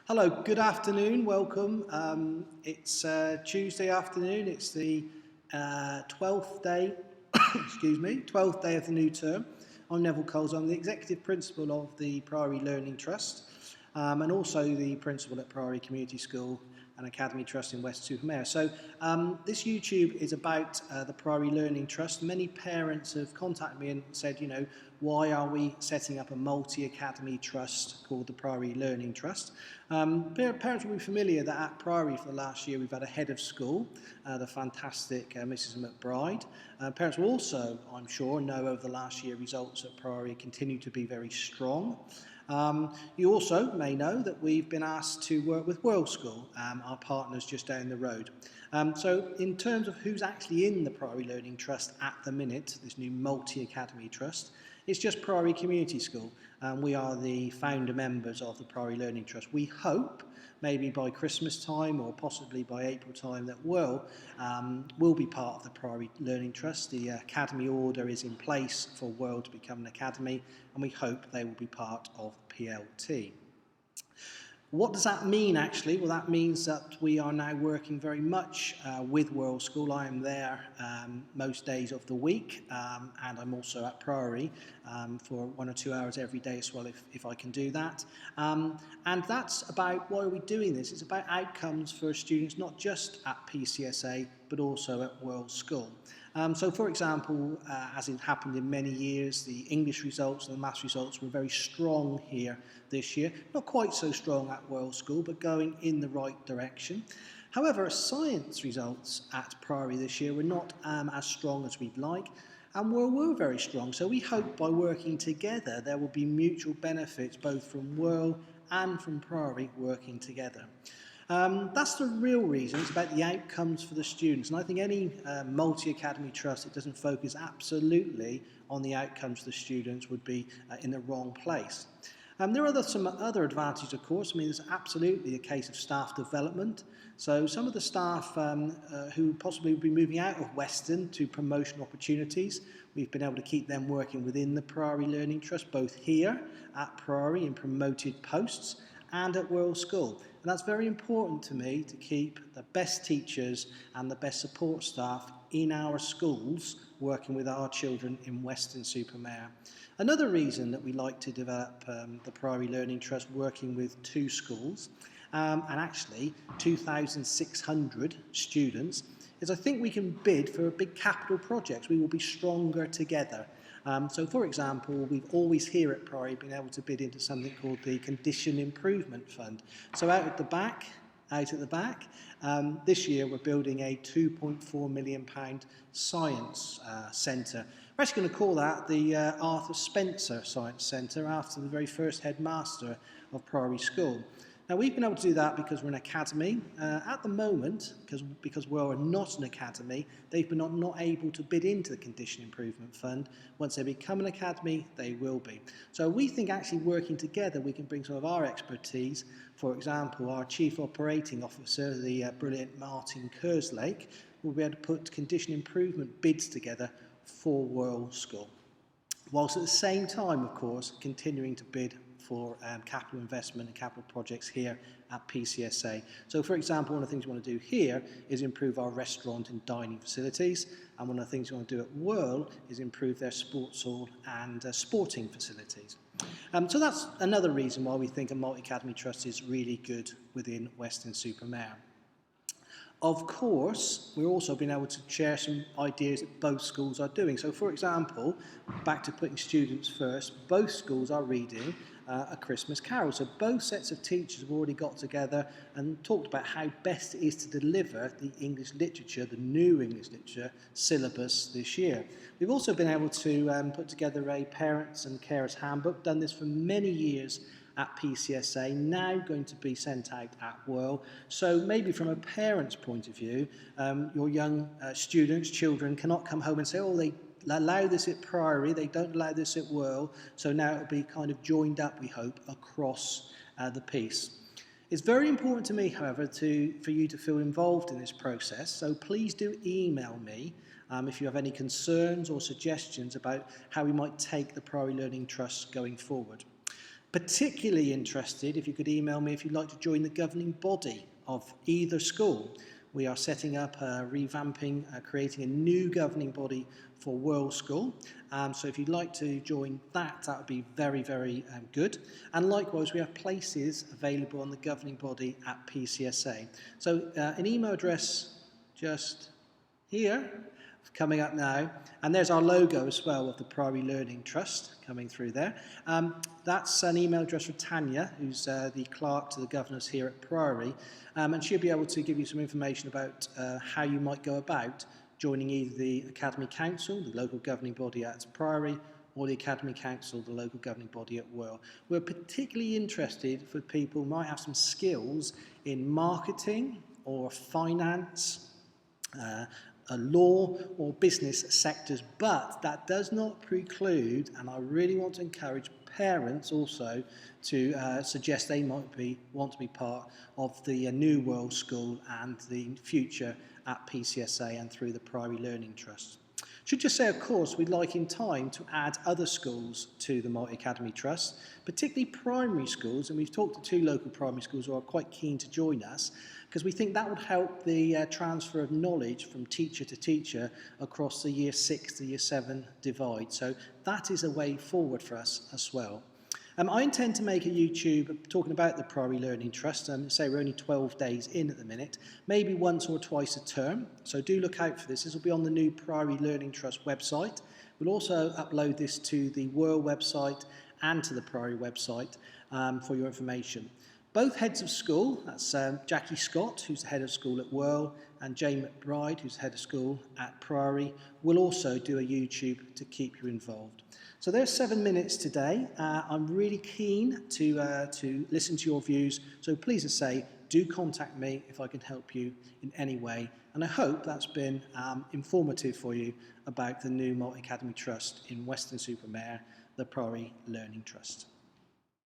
Hello, good afternoon, welcome. It's Tuesday afternoon, it's the 12th day, excuse me, 12th day of the new term. I'm Neville Coles, I'm the Executive Principal of the Priory Learning Trust and also the Principal at Priory Community School and Academy Trust in Weston-super-Mare. So this YouTube is about the Priory Learning Trust. Many parents have contacted me and said, why are we setting up a multi-academy trust called the Priory Learning Trust? Parents will be familiar that at Priory for the last year we've had a head of school, the fantastic Mrs McBride. Parents will also, I'm sure, know over the last year results at Priory continue to be very strong. You also may know that we've been asked to work with World School, our partners just down the road. So in terms of who's actually in the Priory Learning Trust at the minute, this new multi-academy trust, it's just Priory Community School. We are the founder members of the Priory Learning Trust. We hope maybe by Christmas time or possibly by April time that will be part of the Priory Learning Trust. The academy order is in place for World to become an academy, and we hope they will be part of PLT. What does that mean actually? Well, that means that we are now working very much with World School. I am there most days of the week and I'm also at Priory for 1 or 2 hours every day as well if I can do that. And that's about why are we doing this? It's about outcomes for students not just at PCSA but also at World School. So for example, as it happened in many years, the English results and the maths results were very strong here this year. Not quite so strong at World School, but going in the right direction. However, science results at Priory this year were not as strong as we'd like, and were very strong. So we hope by working together there will be mutual benefits both from World and from Priory working together. That's the real reason. It's about the outcomes for the students, and I think any multi-academy trust that doesn't focus absolutely on the outcomes for the students would be in the wrong place. There are some other advantages, of course. I mean, there's absolutely a case of staff development. So some of the staff who possibly will be moving out of Weston to promotion opportunities, we've been able to keep them working within the Priory Learning Trust, both here at Priory in promoted posts and at World School. And that's very important to me, to keep the best teachers and the best support staff in our schools working with our children in Weston-super-Mare. Another reason that we like to develop the Priory Learning Trust working with 2 schools and actually 2,600 students is I think we can bid for big capital projects. We will be stronger together. So for example, we've always here at Priory been able to bid into something called the Condition Improvement Fund. So out at the back, this year we're building a £2.4 million science centre. We're actually going to call that the Arthur Spencer Science Centre after the very first headmaster of Priory School. Now we've been able to do that because we're an academy. At the moment, because we're not an academy, they've been not able to bid into the Condition Improvement Fund. Once they become an academy, they will be. So we think actually working together we can bring some of our expertise. For example, our Chief Operating Officer, the brilliant Martin Kerslake, will be able to put condition improvement bids together for World School, whilst at the same time, of course, continuing to bid for capital investment and capital projects here at PCSA. So for example, one of the things we want to do here is improve our restaurant and dining facilities, and one of the things we want to do at World is improve their sports hall and sporting facilities. So that's another reason why we think a multi-academy trust is really good within Weston-super-Mare. Of course, we've also been able to share some ideas that both schools are doing. So for example, back to putting students first, both schools are reading A Christmas Carol. So both sets of teachers have already got together and talked about how best it is to deliver the English literature, the new English literature syllabus this year. We've also been able to put together a parents and carers handbook, done this for many years at PCSA, now going to be sent out at World. So maybe from a parent's point of view, your young students, children cannot come home and say, oh, they allow this at Priory, they don't allow this at World, so now it'll be kind of joined up, we hope, across the piece. It's very important to me, however, for you to feel involved in this process, so please do email me if you have any concerns or suggestions about how we might take the Priory Learning Trust going forward. Particularly interested if you could email me if you'd like to join the governing body of either school. We are setting up, revamping, creating a new governing body for World School. So if you'd like to join that would be very, very good. And likewise, we have places available on the governing body at PCSA. So an email address just here, coming up now, and there's our logo as well of the Priory Learning Trust coming through there. That's an email address for Tanya, who's the clerk to the governors here at Priory, and she'll be able to give you some information about how you might go about joining either the Academy Council, the local governing body at Priory, or the Academy Council, the local governing body at World. We're particularly interested for people who might have some skills in marketing or finance, law or business sectors, but that does not preclude, and I really want to encourage parents also to suggest they might want to be part of the new World School and the future at PCSA and through the Priory Learning Trust. Should just say, of course, we'd like in time to add other schools to the Multi-Academy Trust, particularly primary schools, and we've talked to 2 local primary schools who are quite keen to join us, because we think that would help the transfer of knowledge from teacher to teacher across the year 6 to year 7 divide. So that is a way forward for us as well. I intend to make a YouTube talking about the Priory Learning Trust. Say we're only 12 days in at the minute, maybe once or twice a term. So do look out for this. This will be on the new Priory Learning Trust website. We'll also upload this to the World website and to the Priory website for your information. Both heads of school, that's Jackie Scott, who's the head of school at World, and Jane McBride, who's head of school at Priory, will also do a YouTube to keep you involved. So there's 7 minutes today. I'm really keen to listen to your views, so please, as I say, do contact me if I can help you in any way. And I hope that's been informative for you about the new Multi-Academy Trust in Weston-super-Mare, the Priory Learning Trust.